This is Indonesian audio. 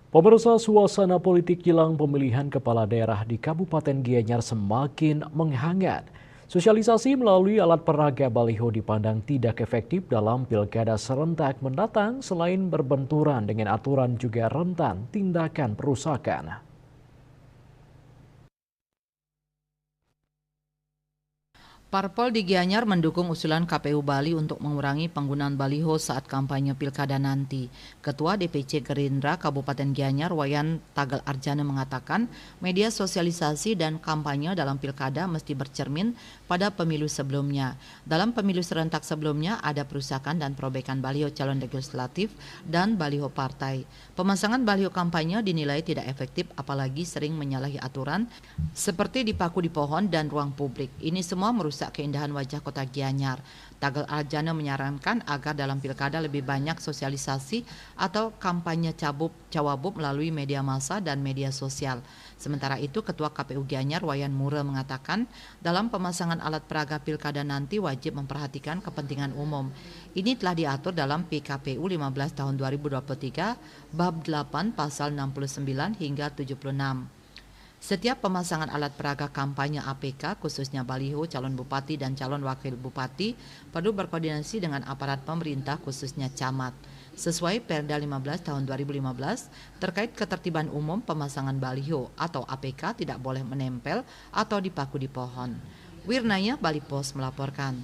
Pemirsa, suasana politik jelang pemilihan kepala daerah di Kabupaten Gianyar semakin menghangat. Sosialisasi melalui alat peraga baliho dipandang tidak efektif dalam pilkada serentak mendatang selain berbenturan dengan aturan juga rentan tindakan perusakan. Parpol di Gianyar mendukung usulan KPU Bali untuk mengurangi penggunaan baliho saat kampanye pilkada nanti. Ketua DPC Gerindra Kabupaten Gianyar Wayan Tagal Arjana mengatakan media sosialisasi dan kampanye dalam pilkada mesti bercermin pada pemilu sebelumnya. Dalam pemilu serentak sebelumnya ada perusakan dan perobekan baliho calon legislatif dan baliho partai. Pemasangan baliho kampanye dinilai tidak efektif apalagi sering menyalahi aturan seperti dipaku di pohon dan ruang publik. Ini semua merusak keindahan wajah kota Gianyar. Tagal Arjana menyarankan agar dalam pilkada lebih banyak sosialisasi atau kampanye cawabub melalui media massa dan media sosial. Sementara itu, Ketua KPU Gianyar Wayan Mura mengatakan dalam pemasangan alat peraga pilkada nanti wajib memperhatikan kepentingan umum. Ini telah diatur dalam PKPU 15 tahun 2023 bab 8 pasal 69 hingga 76. Setiap pemasangan alat peraga kampanye APK, khususnya baliho, calon bupati dan calon wakil bupati, perlu berkoordinasi dengan aparat pemerintah khususnya camat. Sesuai Perda 15 tahun 2015, terkait ketertiban umum pemasangan baliho atau APK tidak boleh menempel atau dipaku di pohon. Wirnaya Bali Pos melaporkan.